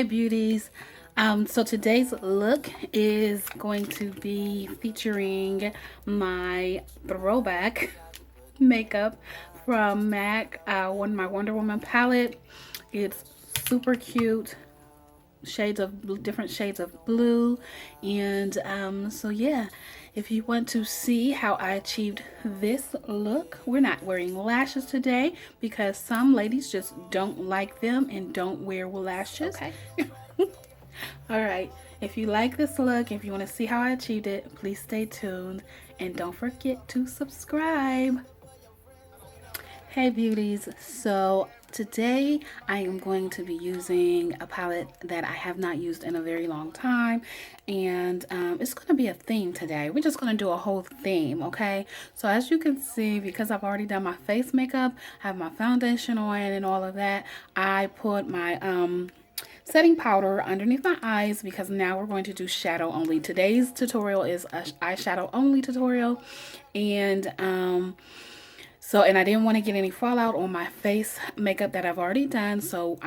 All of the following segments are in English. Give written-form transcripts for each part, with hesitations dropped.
beauties. So today's look is going to be featuring my throwback makeup from MAC, my Wonder Woman palette. It's super cute, different shades of blue, and so yeah, if you want to see how I achieved this look, we're not wearing lashes today because some ladies just don't like them and don't wear lashes. Okay. All right, if you like this look, if you want to see how I achieved it, please stay tuned and don't forget to subscribe. Hey beauties, so today I am going to be using a palette that I have not used in a very long time, and it's going to be a theme today. We're just going to do a whole theme, okay? So as you can see, because I've already done my face makeup, I have my foundation on and all of that, I put my setting powder underneath my eyes because now we're going to do shadow only. Today's tutorial is a eyeshadow only tutorial, and I didn't want to get any fallout on my face makeup that I've already done. So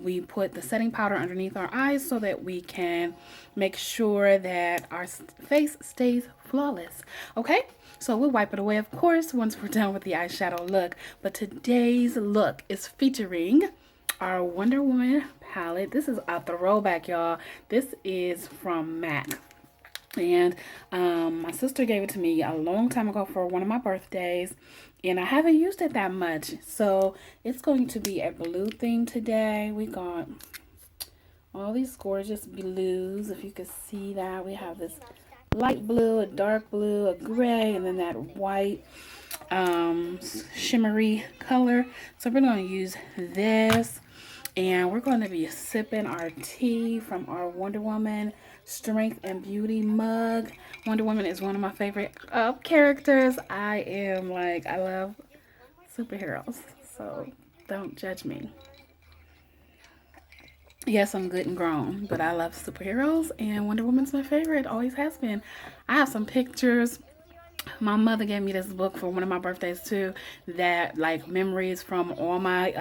we put the setting powder underneath our eyes so that we can make sure that our face stays flawless. Okay, so we'll wipe it away, of course, once we're done with the eyeshadow look. But today's look is featuring our Wonder Woman palette. This is a throwback, y'all. This is from MAC. And my sister gave it to me a long time ago for one of my birthdays, and I haven't used it that much. So it's going to be a blue theme today. We got all these gorgeous blues. If you can see that, we have this light blue, a dark blue, a gray, and then that white shimmery color. So we're going to use this, and we're going to be sipping our tea from our Wonder Woman Strength and Beauty mug. Wonder Woman is one of my favorite characters. I love superheroes, so don't judge me. Yes, I'm good and grown, but I love superheroes, and Wonder Woman's my favorite, always has been. I have some pictures. My mother gave me this book for one of my birthdays too, that like memories from all my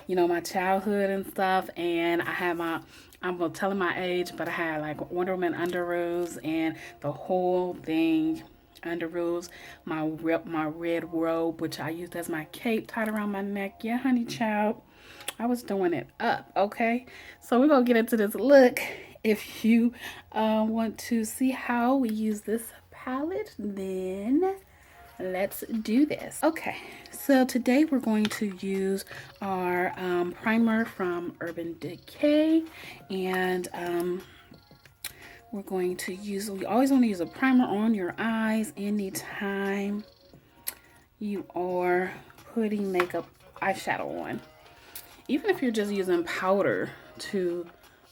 my childhood and stuff. And I have I'm gonna tell my age, but I had like Wonder Woman underoos and the whole thing underoos, my red robe, which I used as my cape tied around my neck. Yeah, honey child, I was doing it up. Okay, so we're gonna get into this look. If you want to see how we use this palette, then let's do this. Okay, so today we're going to use our primer from Urban Decay, and we're going to use, we always want to use a primer on your eyes anytime you are putting makeup eyeshadow on, even if you're just using powder to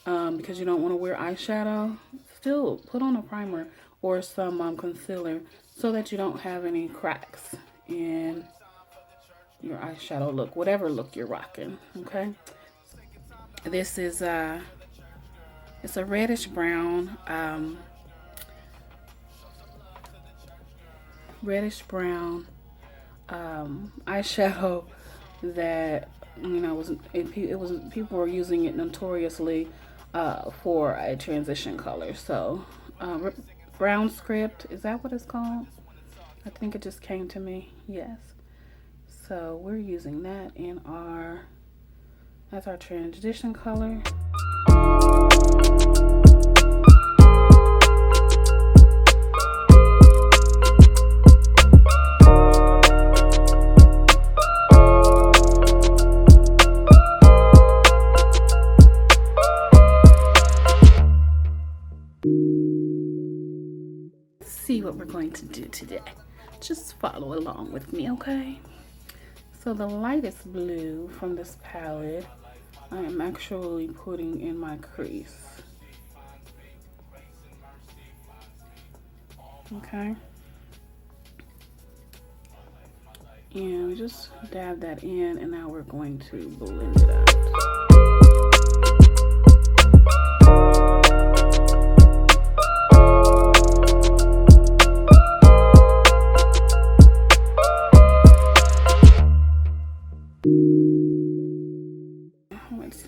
because you don't want to wear eyeshadow, still put on a primer or some concealer so that you don't have any cracks in your eyeshadow look, whatever look you're rocking. Okay, this is it's a reddish brown eyeshadow that people were using it notoriously for a transition color. So brown script, is that what it's called? I think it just came to me. Yes, so we're using that in that's our transition color. See what we're going to do today. Just follow along with me, okay? So the lightest blue from this palette, I am actually putting in my crease. Okay? And we just dab that in, and now we're going to blend it out. Let's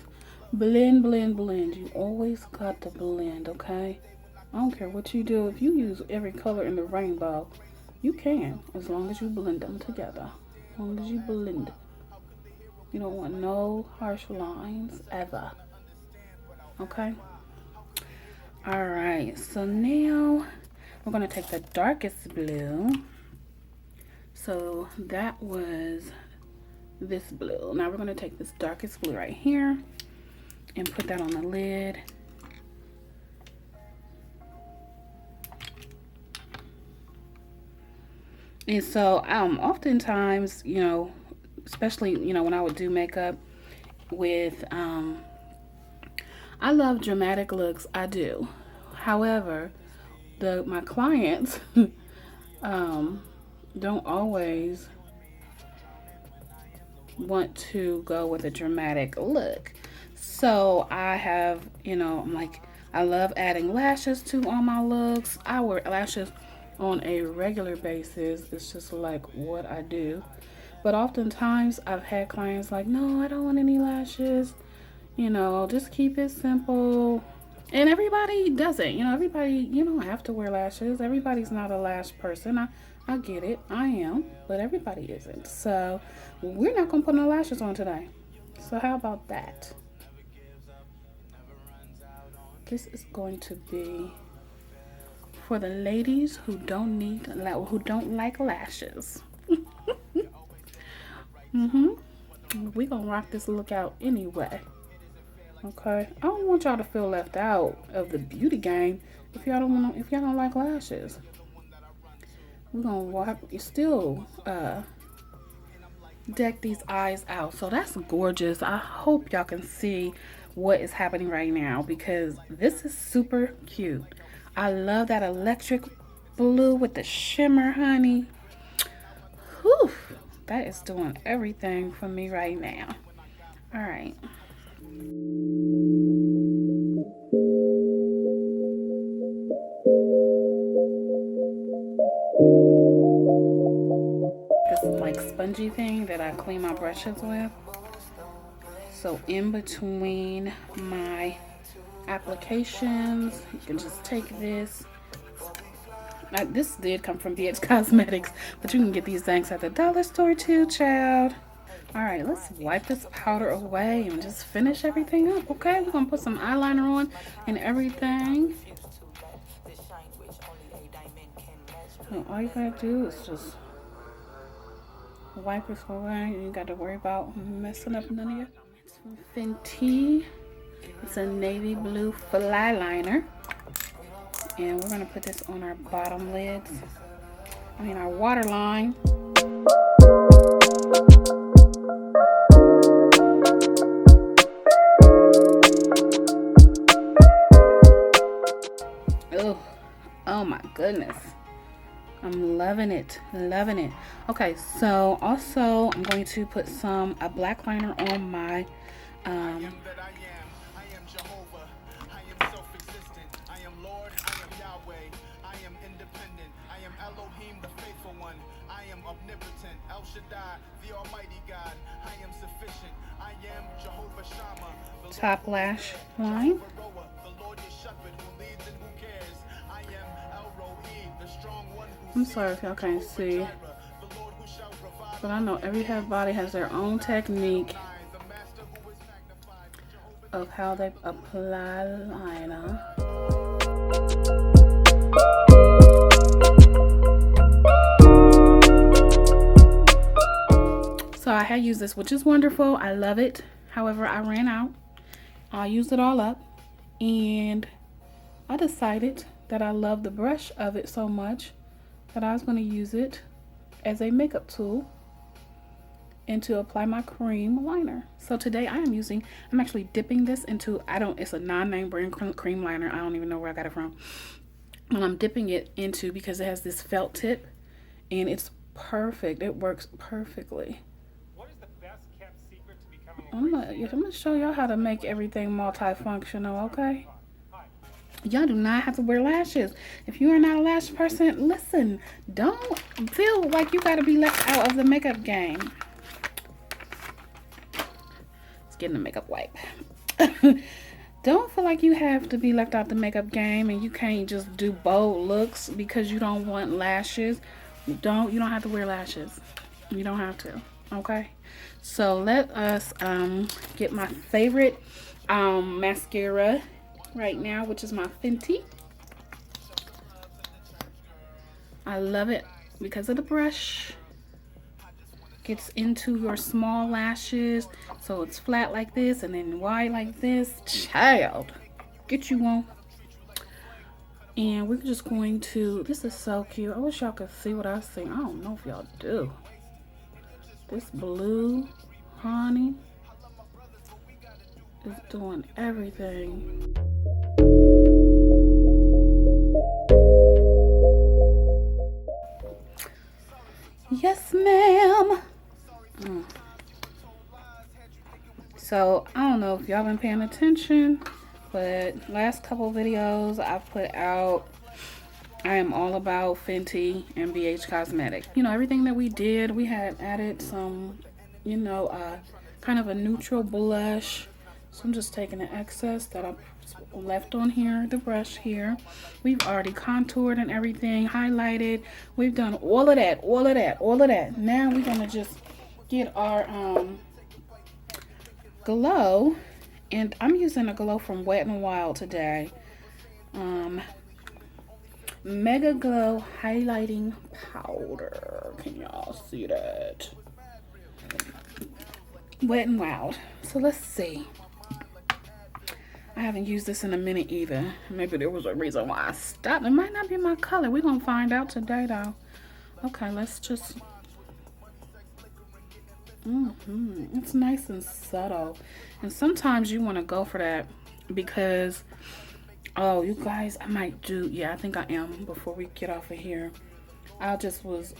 blend, blend, blend. You always got to blend, okay? I don't care what you do. If you use every color in the rainbow, you can, as long as you blend them together. As long as you blend. You don't want no harsh lines ever. Okay? Alright, so now we're going to take the darkest blue. So that was this blue. Now we're going to take this darkest blue right here and put that on the lid. And so oftentimes, you know, especially, you know, when I would do makeup with, I love dramatic looks, I do. However, my clients don't always want to go with a dramatic look. So I have, you know, I'm like, I love adding lashes to all my looks. I wear lashes on a regular basis. It's just like what I do. But oftentimes I've had clients like, no, I don't want any lashes. You know, just keep it simple. And everybody doesn't. You know, everybody, you don't have to wear lashes. Everybody's not a lash person. I get it. I am. But everybody isn't. So we're not going to put no lashes on today. So how about that? This is going to be for the ladies who don't like lashes. We gonna rock this look out anyway. Okay, I don't want y'all to feel left out of the beauty game if y'all don't like lashes. We're gonna still deck these eyes out. So that's gorgeous. I hope y'all can see what is happening right now because this is super cute. I love that electric blue with the shimmer, honey. Whew, that is doing everything for me right now. All right. This is like spongy thing that I clean my brushes with. So in between my applications, you can just take this. Now, this did come from BH Cosmetics, but you can get these things at the dollar store too, child. All right, let's wipe this powder away and just finish everything up, okay? We're gonna put some eyeliner on and everything. So all you gotta do is just wipe this away. You ain't got to worry about messing up none of your. It's from Fenty. It's a navy blue Flyliner. And we're going to put this on our bottom lids. Our waterline. Oh my goodness. I'm loving it. Loving it. Okay, so also I'm going to put a black liner on my top lash line. I'm sorry if y'all can't see, but I know everybody has their own technique of how they apply liner. So I had used this, which is wonderful. I love it. However, I ran out. I used it all up, and I decided that I love the brush of it so much that I was going to use it as a makeup tool and to apply my cream liner. So today I'm actually dipping this into, it's a non-name brand cream liner. I don't even know where I got it from. And I'm dipping it into because it has this felt tip and it's perfect. It works perfectly. What is the best kept secret to becoming I'm gonna show y'all how to make everything multifunctional, okay? Y'all do not have to wear lashes. If you are not a lash person, listen, don't feel like you gotta be left out of the makeup game. Let's get in the makeup wipe. Don't feel like you have to be left out the makeup game and you can't just do bold looks because you don't want lashes. You don't have to wear lashes. You don't have to. Okay? So let us get my favorite mascara right now, which is my Fenty. I love it because of the brush. Gets into your small lashes, so it's flat like this and then wide like this. Child, get you one. And we're just going to, this is so cute. I wish y'all could see what I see. I don't know if y'all do. This blue honey is doing everything. Yes, ma'am. So I don't know if y'all been paying attention, but last couple videos I've put out, I am all about Fenty and BH Cosmetic. You know, everything that we did, we had added some, you know, kind of a neutral blush. So I'm just taking the excess that I left on here, the brush here. We've already contoured and everything, highlighted. We've done all of that, all of that, all of that. Now we're gonna just get our glow, and I'm using a glow from Wet n Wild today. Megalo highlighting powder. Can y'all see that? Wet n Wild. So let's see. I haven't used this in a minute either. Maybe there was a reason why I stopped. It might not be my color. We're gonna find out today though. Okay, let's just it's nice and subtle. And sometimes you want to go for that because, oh, you guys, I might do, yeah, I think I am before we get off of here. I just was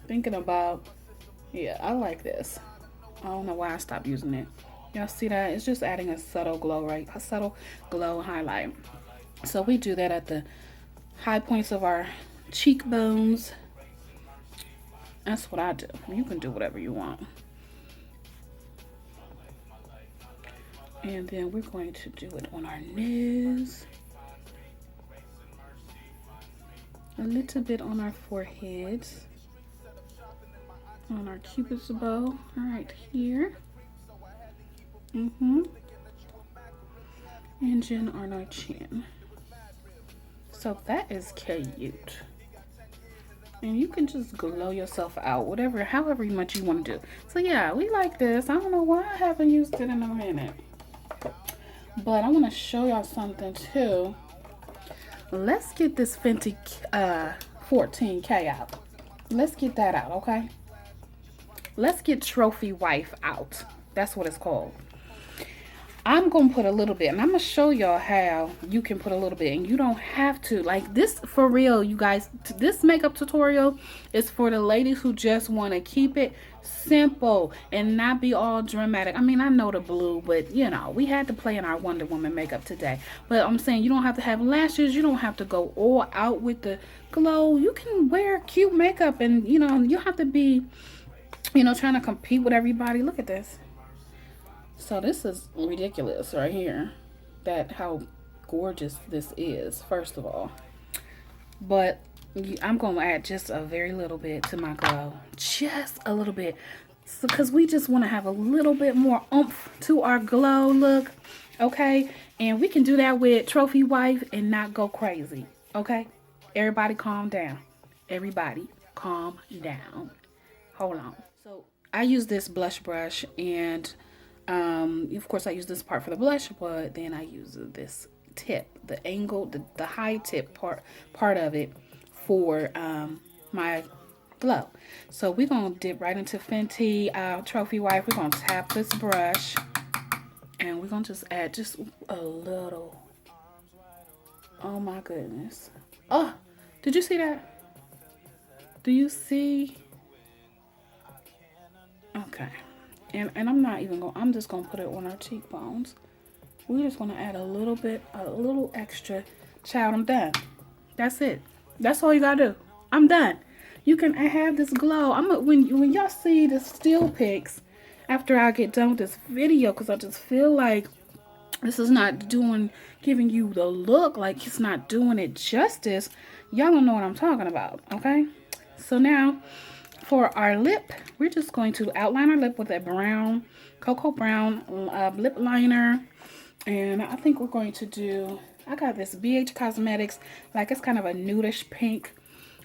thinking about, yeah, I like this. I don't know why I stopped using it. Y'all see that? It's just adding a subtle glow, right? A subtle glow highlight. So we do that at the high points of our cheekbones. That's what I do. You can do whatever you want. And then we're going to do it on our nose. A little bit on our foreheads. On our cupid's bow, right here. And then on our chin. So that is cute. And you can just glow yourself out, whatever, however much you want to do. So yeah, we like this. I don't know why I haven't used it in a minute. But I want to show y'all something too. Let's get this Fenty 14K out. Let's get that out, okay? Let's get Trophy Wife out. That's what it's called. I'm going to put a little bit, and I'm going to show y'all how you can put a little bit, and you don't have to. Like this, for real, you guys, this makeup tutorial is for the ladies who just want to keep it simple and not be all dramatic. I mean, I know the blue, but, you know, we had to play in our Wonder Woman makeup today. But I'm saying you don't have to have lashes. You don't have to go all out with the glow. You can wear cute makeup, and, you know, you have to be, you know, trying to compete with everybody. Look at this. So this is ridiculous right here, that how gorgeous this is, first of all. But I'm going to add just a very little bit to my glow. Just a little bit. So, because we just want to have a little bit more oomph to our glow look, okay? And we can do that with Trophy Wife and not go crazy, okay? Everybody calm down. Everybody calm down. Hold on. So I use this blush brush, and of course I use this part for the blush, but then I use this tip, the angle, the high tip part of it for my glow. So we're gonna dip right into Fenty Trophy Wife. We're gonna tap this brush, and we're gonna just add just a little. Oh my goodness. Oh, did you see that? Do you see? Okay. And I'm not even going, I'm just going to put it on our cheekbones. We're just going to add a little bit, a little extra. Child, I'm done. That's it. That's all you got to do. I'm done. You can have this glow. When y'all see the still pics after I get done with this video, because I just feel like This is not giving you the look. Like, it's not doing it justice. Y'all don't know what I'm talking about, okay? So now, for our lip, we're just going to outline our lip with a brown, cocoa brown lip liner. And I think we're going to do, I got this BH Cosmetics, like it's kind of a nudish pink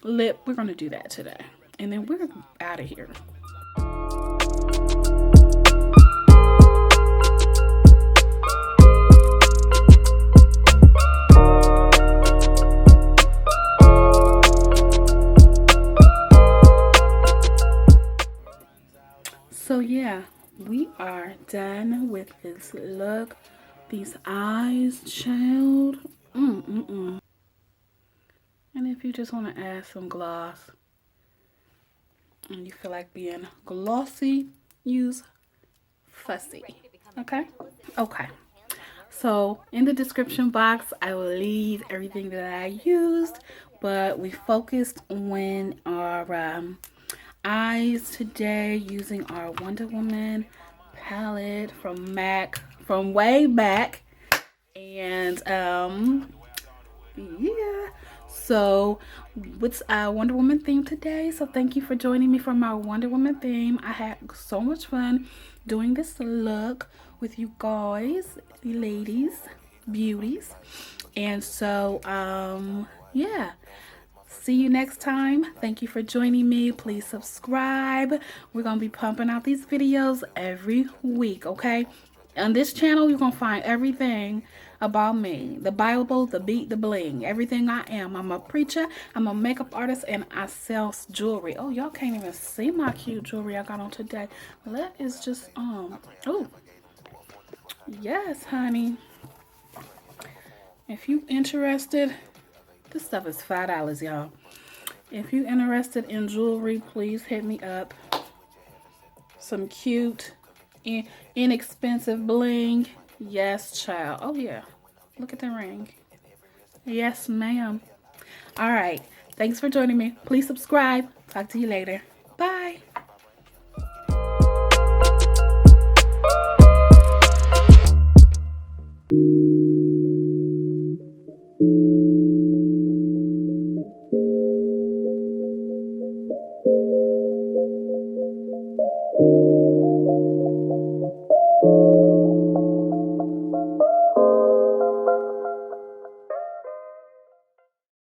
lip. We're going to do that today. And then we're out of here. So yeah, we are done with this look. These eyes, child. And if you just want to add some gloss and you feel like being glossy, use Fussy. Okay? Okay. So in the description box, I will leave everything that I used, but we focused on our eyes today using our Wonder Woman palette from MAC from way back. And yeah, so what's our Wonder Woman theme today? So thank you for joining me for my Wonder Woman theme. I had so much fun doing this look with you guys, ladies, beauties. And so yeah, see you next time. Thank you for joining me. Please subscribe. We're gonna be pumping out these videos every week, okay? On this channel, you're gonna find everything about me: the Bible, the beat, the bling, everything I am. I'm a preacher, I'm a makeup artist, and I sell jewelry. Oh, y'all can't even see my cute jewelry I got on today. That is just oh yes, honey. If you interested, this stuff is $5, y'all. If you interested in jewelry, please hit me up. Some cute, inexpensive bling. Yes, child. Oh, yeah. Look at the ring. Yes, ma'am. All right. Thanks for joining me. Please subscribe. Talk to you later.